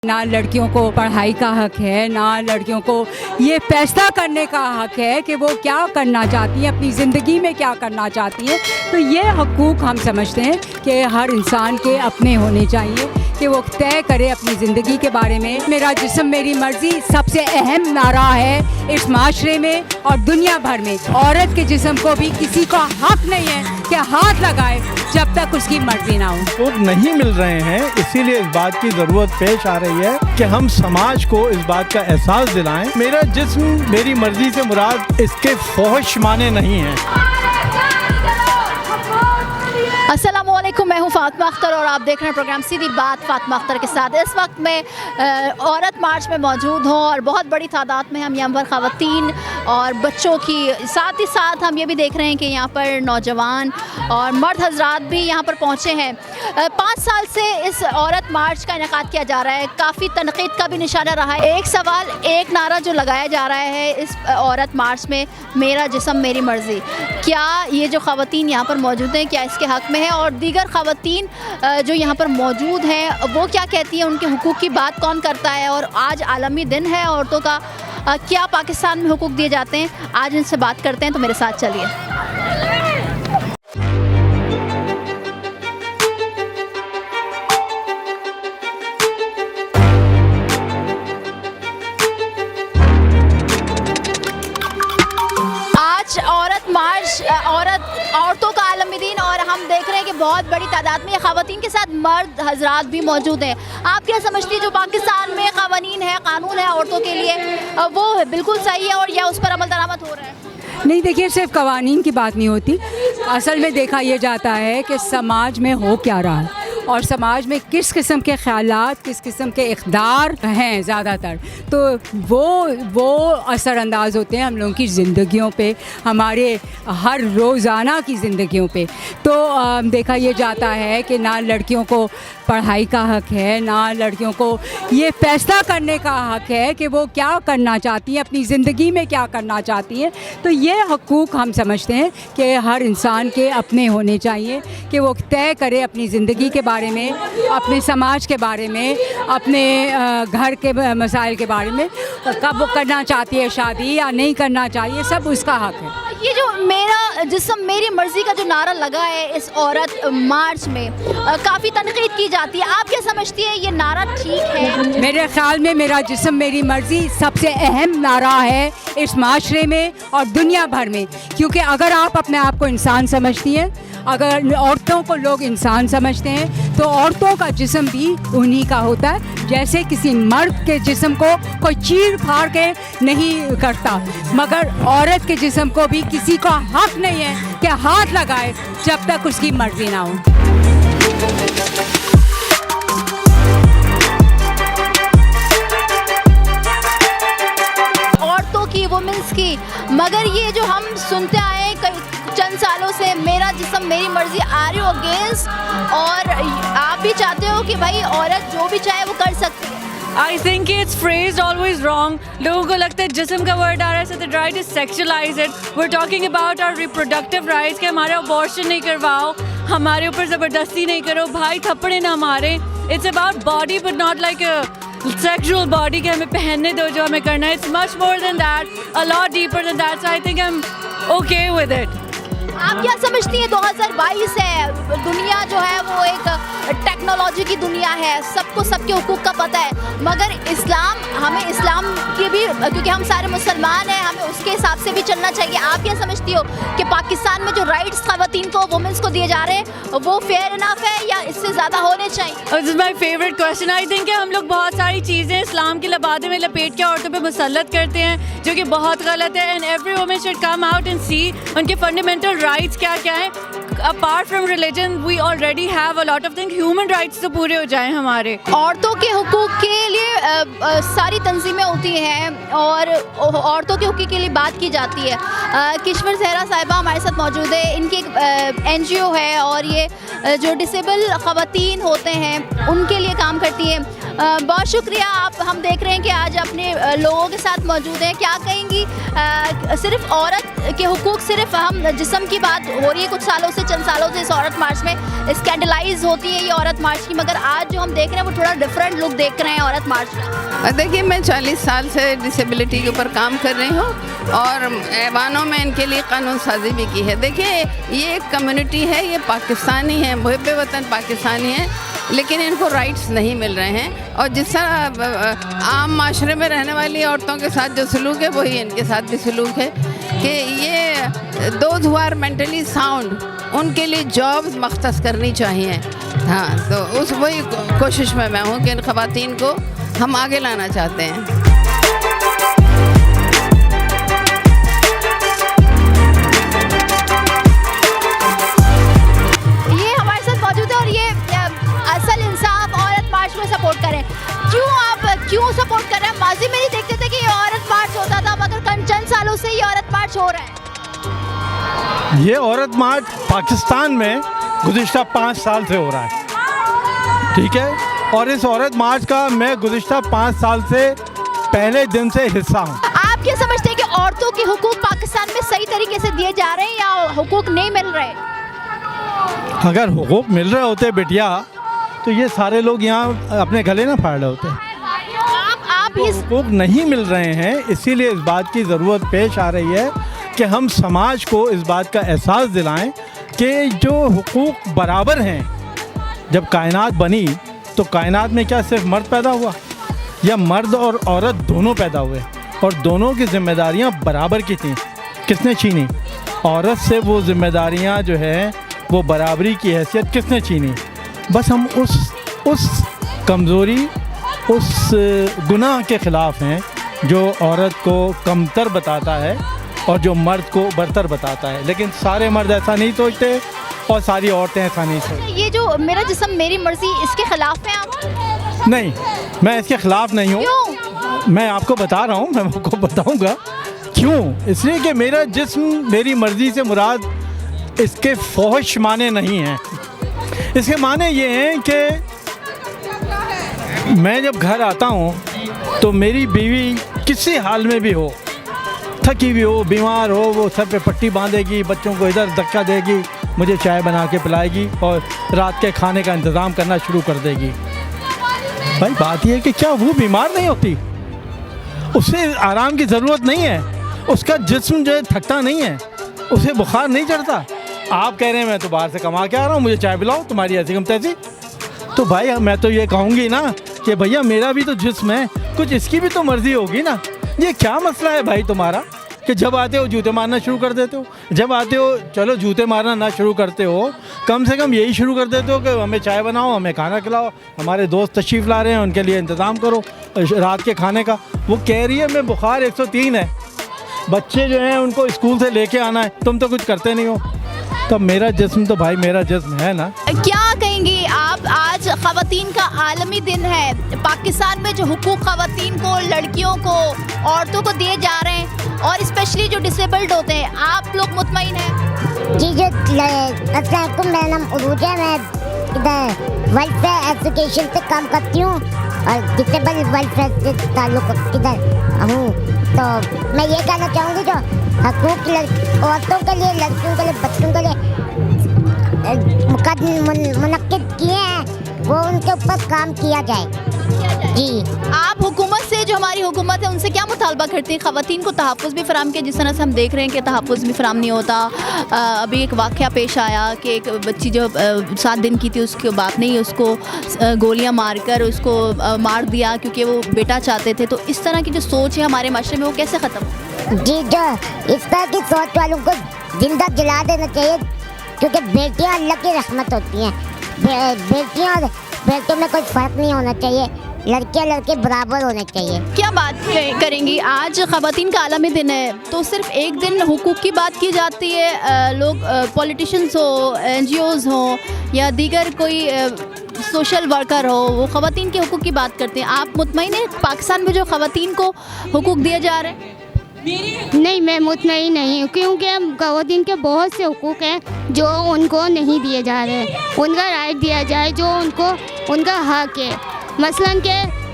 ना लड़कियों को पढ़ाई का हक है, ना लड़कियों को ये फैसला करने का हक है कि वो क्या करना चाहती हैं, अपनी ज़िंदगी में क्या करना चाहती हैं। तो ये हकूक़ हम समझते हैं कि हर इंसान के अपने होने चाहिए कि वो तय करे अपनी ज़िंदगी के बारे में। मेरा जिस्म मेरी मर्ज़ी सबसे अहम नारा है इस माशरे में और दुनिया भर में। औरत के जिस्म को भी किसी का हक नहीं है कि हाथ लगाए जब तक उसकी मर्ज़ी ना हो। तो नहीं मिल रहे हैं, इसीलिए इस बात की ज़रूरत पेश आ रही है कि हम समाज को इस बात का एहसास दिलाएं। मेरा जिस्म मेरी मर्ज़ी से मुराद इसके फौहिश माने नहीं है। अस्सलामुअलैकुम, मैं हूँ फातिमा अख्तर और आप देख रहे हैं प्रोग्राम सीधी बात फातिमा अख्तर के साथ। इस वक्त मैं औरत मार्च में मौजूद हूँ और बहुत बड़ी तादाद में हम यहाँ पर ख़वातीन और बच्चों की, साथ ही साथ हम ये भी देख रहे हैं कि यहाँ पर नौजवान और मर्द हजरात भी यहाँ पर पहुँचे हैं। 5 साल से इस औरत मार्च का इनेकाद किया जा रहा है, काफ़ी तनकीद का भी निशाना रहा है। एक सवाल, एक नारा जो लगाया जा रहा है इस औरत मार्च में, मेरा जिस्म मेरी मर्ज़ी। क्या ये जो ख़वातीन यहाँ पर मौजूद हैं क्या इसके हक़ में है, और दीगर ख़वातीन जो यहाँ पर मौजूद हैं वो क्या कहती हैं, उनके हुकूक़ की बात कौन करता है। और आज आलमी दिन है औरतों का, क्या पाकिस्तान में हुकूक़ दिए जाते हैं, आज इनसे बात करते हैं। तो मेरे साथ चलिए। औरतों का आलमी दिन और हम देख रहे हैं कि बहुत बड़ी तादाद में ख़वातीन के साथ मर्द हजरात भी मौजूद हैं। आप क्या समझती हैं जो पाकिस्तान में क़वानीन है, कानून है औरतों के लिए, वो बिल्कुल सही है और या उस पर अमल दरामद हो रहा है? नहीं, देखिए, सिर्फ कवानीन की बात नहीं होती। असल में देखा यह जाता है कि समाज में हो क्या रहा है और समाज में किस किस्म के ख़यालात, किस किस्म के इक़दार हैं ज़्यादातर, तो वो असरअंदाज होते हैं हम लोगों की ज़िंदगियों पे, हमारे हर रोज़ाना की ज़िंदगियों पे। तो देखा यह जाता है कि ना लड़कियों को पढ़ाई का हक है, ना लड़कियों को ये फ़ैसला करने का हक है कि वो क्या करना चाहती हैं, अपनी ज़िंदगी में क्या करना चाहती हैं। तो ये हकूक़ हम समझते हैं कि हर इंसान के अपने होने चाहिए कि वो तय करे अपनी ज़िंदगी के बारे में, अपने समाज के बारे में, अपने घर के मसाइल के बारे में, कब करना चाहती है शादी या नहीं करना चाहिए, सब उसका हक है। ये जो मेरा जिस्म मेरी मर्ज़ी का जो नारा लगा है इस औरत मार्च में, काफ़ी तनकीद की जाती है, आप क्या समझती है ये नारा ठीक है? मेरे ख़्याल में मेरा जिस्म मेरी मर्ज़ी सबसे अहम नारा है इस माशरे में और दुनिया भर में। क्योंकि अगर आप अपने आप को इंसान समझती हैं, अगर औरतों को लोग इंसान समझते हैं, तो औरतों का जिस्म भी उन्हीं का होता है। जैसे किसी मर्द के जिस्म को कोई चीर फाड़ के नहीं करता, मगर औरत के जिस्म को भी किसी का हक नहीं है कि हाथ लगाए जब तक उसकी मर्ज़ी ना हो। औरतों की, वुमेन्स की, मगर ये जो हम सुनते आए चंद सालों से, मेरा जिस्म मेरी मर्जी, आर यू अगेंस्ट? और आप भी चाहते हो कि भाई औरत जो भी चाहे वो कर सकती है? I think it's phrased always wrong. लोगों को लगता है जिस्म का वर्ड आ रहा है, so the right is sexualize it. We're talking about our reproductive rights कि हमारा abortion नहीं करवाओ, हमारे ऊपर ज़बरदस्ती नहीं करो, भाई थप्पड़े ना मारे। It's about body but not like a sexual body कि हमें पहनने दो जो हमें करना है। It's much more than that, a lot deeper than that. So I think I'm okay with it. आप क्या समझती हैं 2022 है, दुनिया जो है वो एक टेक्नोलॉजी की दुनिया है, सबको सबके हुकूक का पता है, मगर इस्लाम, हमें इस्लाम की भी, क्योंकि हम सारे मुसलमान हैं, हमें उसके हिसाब से भी चलना चाहिए। आप क्या समझती हो कि पाकिस्तान में जो राइट्स ख़वातीन को, वुमेन्स को दिए जा रहे हैं वो फेयर इनफ है या इससे ज़्यादा होने चाहिए? This is my favorite question. I think कि हम लोग बहुत सारी चीज़ें इस्लाम के लबादे में लपेट के औरतों पे मुसल्लत करते हैं, जो कि बहुत गलत है। And every woman should come out and see उनके फंडामेंटल राइट्स क्या क्या हैं। Apart from religion we already have a lot of things, human rights तो पूरे हो जाएं हमारे। औरतों के हुकूक के लिए सारी तंजीमें होती हैं और औरतों के हुकूक के लिए बात की जाती है। किश्वर ज़हरा साहिबा हमारे साथ मौजूद है, इनकी एक NGO है और ये जो डिसेबल ख़वातीन होते हैं उनके लिए काम करती हैं। बहुत शुक्रिया। आप, हम देख रहे हैं कि आज अपने लोगों के साथ मौजूद हैं, क्या कहेंगी सिर्फ औरत के हुकूक सिर्फ हम जिस्म की बात हो रही है कुछ सालों से, चंद सालों से इस औरत मार्च में स्कैंडलाइज होती है ये औरत मार्च की, मगर आज जो हम देख रहे हैं वो थोड़ा डिफरेंट लुक देख रहे हैं औरत मार्च का। देखिए, मैं 40 साल से डिसेबिलिटी के ऊपर काम कर रही हूँ और ऐवानों में इनके लिए कानून साजी भी की है। देखिए, ये एक कम्युनिटी है, ये पाकिस्तानी है, मुहिब वतन पाकिस्तानी है, लेकिन इनको राइट्स नहीं मिल रहे हैं। और जिस तरह आम माशरे में रहने वाली औरतों के साथ जो सलूक है वही इनके साथ भी सलूक है कि ये those who are mentally sound उनके लिए जॉब मख्तस करनी चाहिए। हाँ, तो उस वही कोशिश में मैं हूँ कि इन ख़वातीन को हम आगे लाना चाहते हैं। सपोर्ट करें, क्यों सपोर्ट कर रहे हैं? माजी में ही देखते थे कि ये औरत मार्च होता था, मगर चंद सालों से ये औरत मार्च हो रहा है। ये औरत मार्च पाकिस्तान में गुज़िश्ता 5 साल से हो रहा है, ठीक है। और इस औरत मार्च का मैं गुज़िश्ता 5 साल से पहले दिन से हिस्सा हूँ। आप क्या समझते हैं कि औरतों के हुकूक पाकिस्तान में सही तरीके से दिए जा रहे हैं या हुकूक नहीं मिल रहे? अगर हुकूक मिल रहे होते बिटिया तो ये सारे लोग यहाँ अपने गले ना फाड़ रहे होते। आप ही हुकूक नहीं मिल रहे हैं, इसीलिए इस बात की ज़रूरत पेश आ रही है कि हम समाज को इस बात का एहसास दिलाएं कि जो हुकूक बराबर हैं। जब कायनात बनी तो कायनात में क्या सिर्फ मर्द पैदा हुआ, या मर्द और औरत दोनों पैदा हुए और दोनों की जिम्मेदारियां बराबर की थीं। किसने छीनी? औरत से वो जिम्मेदारियां जो है वो बराबरी की हैसियत किसने छीनी? बस हम उस कमज़ोरी, उस गुनाह के ख़िलाफ़ हैं जो औरत को कमतर बताता है और जो मर्द को बरतर बताता है। लेकिन सारे मर्द ऐसा नहीं सोचते और सारी औरतें ऐसा नहीं सोचती। ये जो मेरा जिस्म मेरी मर्जी, इसके ख़िलाफ़ हैं आप? नहीं, मैं इसके ख़िलाफ़ नहीं हूँ। क्यों? मैं आपको बता रहा हूँ, मैं आपको बताऊँगा क्यों। इसलिए कि मेरा जिस्म मेरी मर्ज़ी से मुराद इसके फ़ोहिश माने नहीं हैं। इसके माने ये हैं कि मैं जब घर आता हूँ तो मेरी बीवी किसी हाल में भी हो, थकी हुई हो, बीमार हो, वो सर पे पट्टी बांधेगी, बच्चों को इधर धक्का देगी, मुझे चाय बना के पिलाएगी और रात के खाने का इंतज़ाम करना शुरू कर देगी। भाई बात यह है कि क्या वो बीमार नहीं होती? उसे आराम की ज़रूरत नहीं है, उसका जिस्म जो है थकता नहीं है, उसे बुखार नहीं चढ़ता। आप कह रहे हैं मैं तो बाहर से कमा के आ रहा हूँ, मुझे चाय पिलाओ, तुम्हारी ऐसी कम तैसी। तो भाई मैं तो ये कहूँगी ना कि भैया मेरा भी तो जिस्म है, कुछ इसकी भी तो मर्ज़ी होगी ना। ये क्या मसला है भाई तुम्हारा कि जब आते हो जूते मारना शुरू कर देते हो? जब आते हो चलो जूते मारना ना शुरू करते हो, कम से कम यही शुरू कर देते हो कि हमें चाय बनाओ, हमें खाना खिलाओ, हमारे दोस्त तशरीफ़ ला रहे हैं उनके लिए इंतज़ाम करो रात के खाने का। वो कह रही है मैं बुखार 103 है, बच्चे जो हैं उनको स्कूल से लेके आना है, तुम तो कुछ करते नहीं हो। तो मेरा जिस्म तो भाई मेरा जिस्म है ना। क्या कहेंगी आप? आज ख़वातीन का आलमी दिन है, पाकिस्तान में जो हुकूक ख़वातीन को, लड़कियों को, औरतों को दिए जा रहे हैं और स्पेशली जो डिसेबल्ड होते हैं, आप लोग मुतमईन हैं? जी जो अस्सलामुअलैकुम, मेरा नाम उरूज है, मैं इधर वेलफेयर एसोसिएशन से काम करती हूँ और डिसेबल वेलफेयर से ताल्लुक़ इधर हूँ। तो मैं ये कहना चाहूँगी जो हकूक़ औरतों के लिए, लड़कियों के लिए, बच्चों के लिए मुनक्किद किए हैं वो उनके ऊपर काम किया जाए। जी आप हुकूमत से, जो हमारी हुकूमत है, उनसे क्या मुतालबा करती है? ख़वातीन को तहफ़्फ़ुज़ भी फ़राहम किया, जिस तरह से हम देख रहे हैं कि तहफ़्फ़ुज़ भी फ़राहम नहीं होता। अभी एक वाक़या पेश आया कि एक बच्ची जो 7 दिन की थी, उसके बाप ने ही उसको गोलियां मारकर उसको मार दिया क्योंकि वो बेटा चाहते थे। तो इस तरह की जो सोच है हमारे माशरे में, वो कैसे ख़त्म? जी जो इस तरह की सोच वालों को जिंदा जला देना चाहिए, क्योंकि बेटियां अल्लाह की रहमत होती हैं। बेटियां और बेटों में कोई फ़र्क नहीं होना चाहिए, लड़कियां लड़के बराबर होने चाहिए। क्या बात करेंगी? आज ख़वातीन का आलमी दिन है, तो सिर्फ एक दिन हुकूक की बात की जाती है। लोग पॉलिटिशियंस हो, NGOs हो या दीगर कोई सोशल वर्कर हो, वो ख़वातीन के हुकूक की बात करते हैं। आप मुतमईन हैं पाकिस्तान में जो ख़वातीन को हुकूक दिए जा रहे हैं? नहीं, मैं मुतमईन नहीं हूँ, क्योंकि ख़वातीन के बहुत से हुकूक हैं जो उनको नहीं दिए जा रहे हैं। उनका राइट दिया जाए जो उनको उनका हक है। मसलन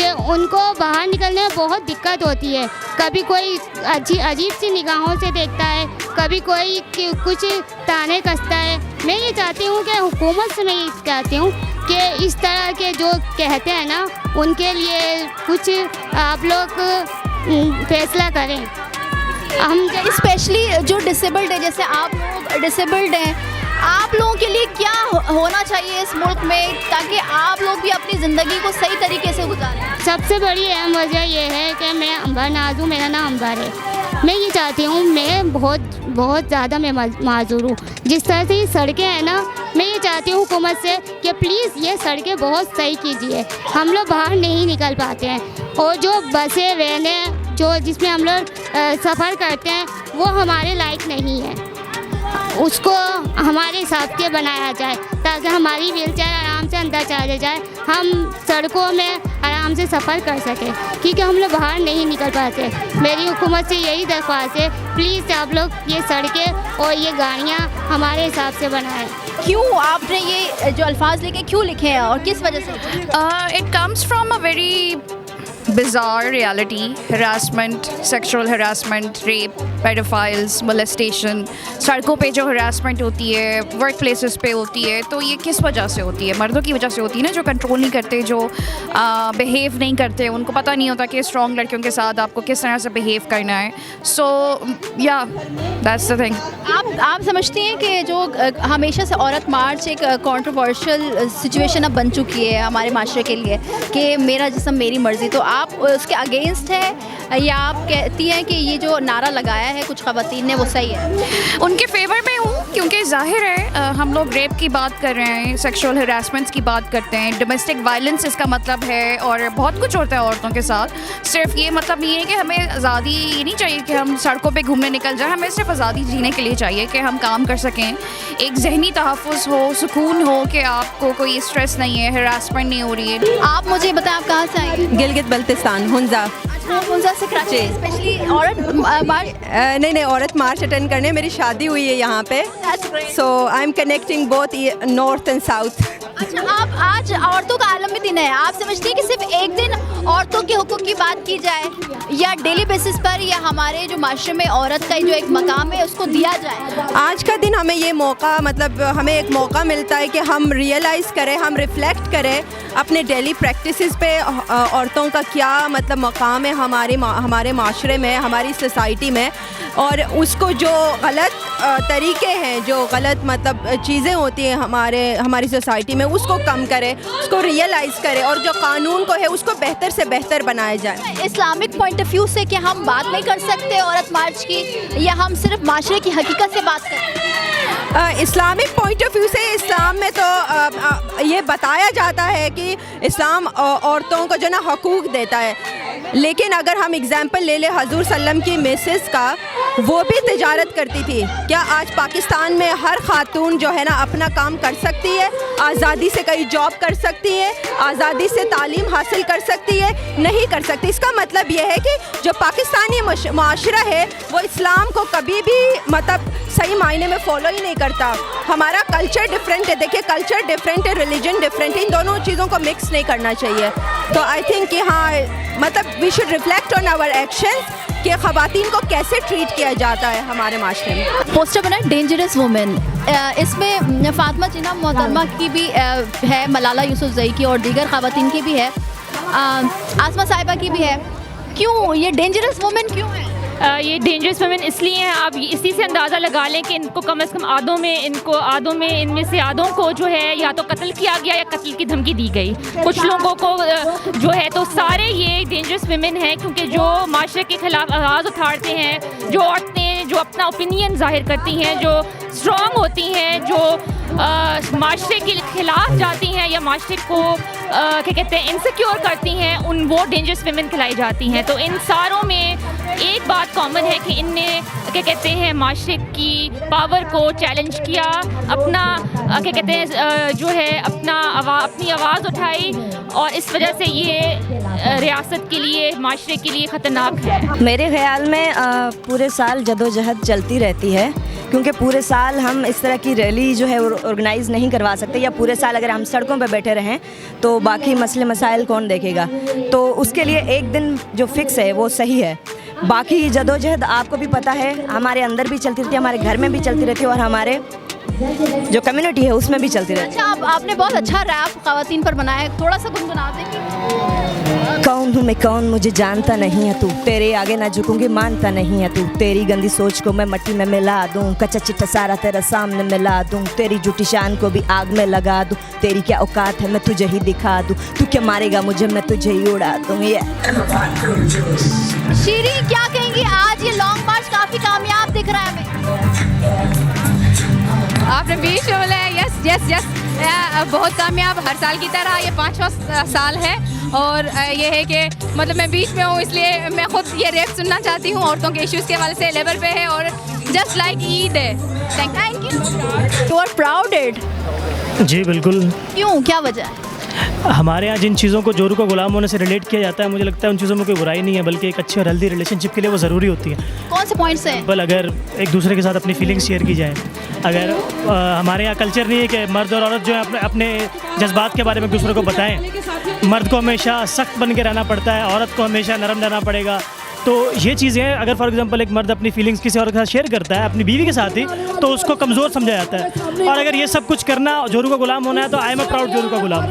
कि उनको बाहर निकलने में बहुत दिक्कत होती है। कभी कोई अजीब सी निगाहों से देखता है, कभी कोई कुछ ताने कसता है। मैं ये चाहती हूँ कि हुकूमत से मैं ये चाहती हूँ कि इस तरह के जो कहते हैं ना, उनके लिए कुछ आप लोग फैसला करें। हम स्पेशली जो डिसेबल्ड है, जैसे आप लोग डिसेबल्ड हैं, आप लोगों के लिए क्या होना चाहिए इस मुल्क में ताकि आप लोग भी अपनी ज़िंदगी को सही तरीके से गुजारें? सबसे बड़ी अहम वजह यह है कि मैं अंबर नाज हूँ, मेरा नाम अंबर है। मैं ये चाहती हूँ, मैं बहुत ज़्यादा मैं माजूर हूँ। जिस तरह से ये सड़कें हैं ना, मैं ये चाहती हूँ हुकूमत से कि प्लीज़ ये सड़कें बहुत सही कीजिए। हम लोग बाहर नहीं निकल पाते हैं, और जो बसें वैनें जो जिसमें हम लोग सफ़र करते हैं वो हमारे लायक नहीं है। उसको हमारे हिसाब के बनाया जाए ताकि हमारी व्हीलचेयर आराम से अंदर चले जाए, हम सड़कों में आराम से सफ़र कर सकें, क्योंकि हम लोग बाहर नहीं निकल पाते। मेरी हुकूमत से यही दरख्वास्त है, प्लीज़ आप लोग ये सड़कें और ये गाड़ियाँ हमारे हिसाब से बनाएं। क्यों आपने ये जो अल्फाज लेके क्यों लिखे हैं और किस वजह से? It comes from a very bizarre reality: harassment, sexual harassment, rape, pedophiles, molestation। सड़कों पे जो harassment होती है, वर्क प्लेसेस पे होती है, तो ये किस वजह से होती है? मर्दों की वजह से होती है ना, जो कंट्रोल नहीं करते, जो बिहेव नहीं करते, उनको पता नहीं होता कि स्ट्रॉन्ग लड़कियों के साथ आपको किस तरह से बिहेव करना है। सो या दैट्स द थिंग। आप समझती हैं कि जो हमेशा से औरत मार्च एक कंट्रोवर्शियल सिचुएशन अब बन चुकी है हमारे माशरे के लिए कि मेरा जिस्म मेरी मर्ज़ी, तो आप उसके अगेंस्ट है या आप कहती हैं कि ये जो नारा लगाया है कुछ ख़वातीन ने वो सही है? उनके फेवर में हूँ, क्योंकि जाहिर है हम लोग रेप की बात कर रहे हैं, सेक्सुअल हरासमेंट्स की बात करते हैं, डोमेस्टिक वायलेंस इसका मतलब है, और बहुत कुछ होता है औरतों के साथ। सिर्फ ये मतलब नहीं है कि हमें आज़ादी ये नहीं चाहिए कि हम सड़कों पे घूमने निकल जाएं, हमें सिर्फ आज़ादी जीने के लिए चाहिए कि हम काम कर सकें, एक जहनी तहफ़्फ़ुज़ हो, सुकून हो कि आपको कोई स्ट्रेस नहीं है, हरासमेंट नहीं हो रही है। आप मुझे बताएं, आप कहाँ से आई? गिलगित बल्तिस्तान, हुंजा। हुंजा से कराची। स्पेशली औरत मार्च? नहीं, औरत मार्च अटेंड करने, मेरी शादी हुई है यहाँ पे, so I am connecting both north and south. अच्छा, आप आज औरतों का आलमी दिन है, आप समझती हैं कि सिर्फ एक दिन औरतों के हुकूक की बात की जाए या डेली बेसिस पर या हमारे जो माशरे में औरत का जो एक मकाम है उसको दिया जाए? आज का दिन हमें ये मौका, मतलब हमें एक मौका मिलता है कि हम रियलाइज़ करें, हम रिफ़्लेक्ट करें अपने डेली प्रैक्टिसेस पे औरतों का क्या मतलब मकाम है हमारे माशरे में, हमारी सोसाइटी में, और उसको जो गलत तरीके हैं, जो गलत मतलब चीज़ें होती हैं हमारी सोसाइटी में, उसको कम करें, उसको रियलाइज़ करें, और जो कानून को है उसको बेहतर से बेहतर बनाया जाए। इस्लामिक पॉइंट ऑफ व्यू से क्या हम बात नहीं कर सकते औरत मार्च की, या हम सिर्फ माशरे की हकीकत से बात करें? इस्लामिक पॉइंट ऑफ व्यू से इस्लाम में तो ये बताया जाता है कि इस्लाम औरतों को जो ना हकूक़ देता है, लेकिन अगर हम एग्ज़ाम्पल ले लें हजूर सल्लम की मिसेस का, वो भी तिजारत करती थी। क्या आज पाकिस्तान में हर खातून जो है ना अपना काम कर सकती है, आज़ादी से कहीं जॉब कर सकती है, आज़ादी से तालीम हासिल कर सकती है? नहीं कर सकती। इसका मतलब ये है कि जो पाकिस्तानी माशरा है वो इस्लाम को कभी भी मतलब सही मायने में फॉलो ही नहीं करता। हमारा कल्चर डिफरेंट है, देखिए कल्चर डिफरेंट है, रिलीजन डिफरेंट है, इन दोनों चीज़ों को मिक्स नहीं करना चाहिए। तो आई थिंक कि हाँ, मतलब we should reflect on our actions कि ख़वातीन को कैसे ट्रीट किया जाता है हमारे माशरे में। पोस्टर बना डेंजरस वुमेन, इसमें फातिमा जिन्ना मोहतरमा की भी है, मलाला यूसुफजई की और दीगर ख़वातीन की भी है, आसमा साहिबा की भी है। क्यों ये डेंजरस वुमेन क्यों है? ये डेंजरस वुमेन इसलिए हैं, आप इसी से अंदाज़ा लगा लें कि इनको कम से कम इनमें से आधों को जो है या तो कत्ल किया गया या कत्ल की धमकी दी गई। कुछ लोगों को जो है, तो सारे ये डेंजरस वुमेन हैं, क्योंकि जो माशरे के खिलाफ आवाज़ उठाते हैं, जो औरतें जो अपना ओपिनियन जाहिर करती हैं, जो स्ट्रॉन्ग होती हैं, जो माशरे के खिलाफ जाती हैं या माशरे को क्या कहते हैं इनसिक्योर करती हैं, वो डेंजरस वुमेन खिलाई जाती हैं। तो इन सारों में एक बात कॉमन है कि इनने क्या कहते हैं माशरे की पावर को चैलेंज किया, अपना क्या कहते हैं जो है अपनी आवाज़ उठाई, और इस वजह से ये रियासत के लिए, माशरे के लिए ख़तरनाक है। मेरे ख्याल में पूरे साल जदोजहद चलती रहती है, क्योंकि पूरे साल हम इस तरह की रैली जो है ऑर्गेनाइज़ नहीं करवा सकते, या पूरे साल अगर हम सड़कों पर बैठे रहें तो बाकी मसले मसाइल कौन देखेगा। तो उसके लिए एक दिन जो फिक्स है वो सही है। बाकी जदोजहद आपको भी पता है हमारे अंदर भी चलती रहती है, हमारे घर में भी चलती रहती है और हमारे जो कम्युनिटी है उसमें भी चलती रहती है। अच्छा, आपने बहुत अच्छा रैप ख़वातीन पर बनाया है, थोड़ा सा गुनगुना देंगे? कौन हूँ मैं कौन मुझे जानता नहीं है तू, तेरे आगे ना झुकूंगी मानता नहीं है तू, तेरी गंदी सोच को मैं मट्टी में मिला दूं, कच्चा चिट्ठा सारा तेरा सामने मिला दूं, तेरी झूठी शान को भी आग में लगा दूं, तेरी क्या औकात है मैं तुझे ही दिखा दूं, तू क्या मारेगा मुझे मैं तुझे ही उड़ा दूं। ये शीरी क्या कहेंगी, आज ये लॉन्ग मार्च काफ़ी कामयाब दिख रहा है हमें? आपने बीच में बोला है, यस यस यस, बहुत कामयाब, हर साल की तरह ये 5वां साल है। और ये है कि मतलब मैं बीच में हूँ, इसलिए मैं खुद ये रैप सुनना चाहती हूँ। औरतों के इश्यूज़ के हवाले से लेवल पे है और जस्ट लाइक ईद है। Thank you. You are prouded? जी बिल्कुल। क्यों, क्या वजह है? हमारे यहाँ जिन चीज़ों को जोरू को गुलाम होने से रिलेट किया जाता है, मुझे लगता है उन चीज़ों में कोई बुराई नहीं है, बल्कि एक अच्छी और हेल्दी रिलेशनशिप के लिए वो ज़रूरी होती है। कौन से पॉइंट्स हैं? बल अगर एक दूसरे के साथ अपनी फीलिंग्स शेयर की जाए, अगर हमारे यहाँ कल्चर नहीं है कि मर्द और औरत जो है अपने जज्बात के बारे में एक दूसरे को बताएं। मर्द को हमेशा सख्त बन के रहना पड़ता है, औरत को हमेशा नरम रहना पड़ेगा। तो ये चीज़ें अगर फॉर एग्जांपल एक मर्द अपनी फीलिंग्स किसी और के साथ शेयर करता है, अपनी बीवी के साथ ही, तो उसको कमज़ोर समझा जाता है। और अगर ये सब कुछ करना जोरू का गुलाम होना है, तो आई एम अ प्राउड जोरू का गुलाम।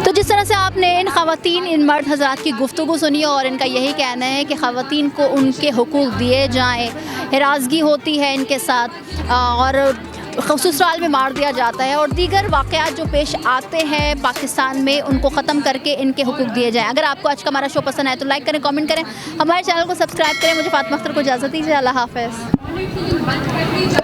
तो जिस तरह से आपने इन ख़वातीन, इन मर्द हज़रात की गुफ्तगू सुनी और इनका यही कहना है कि ख़वातीन को उनके हुकूक दिए जाएं, हिरासगी होती है इनके साथ और ससुराल में मार दिया जाता है और दीगर वाक़यात जो पेश आते हैं पाकिस्तान में, उनको ख़त्म करके इनके हुकूक दिए जाएं। अगर आपको आज का हमारा शो पसंद आए तो लाइक करें, कमेंट करें, हमारे चैनल को सब्सक्राइब करें। मुझे फातिमा अख्तर को इजाज़त दीजिए। अल्लाह हाफ़िज़।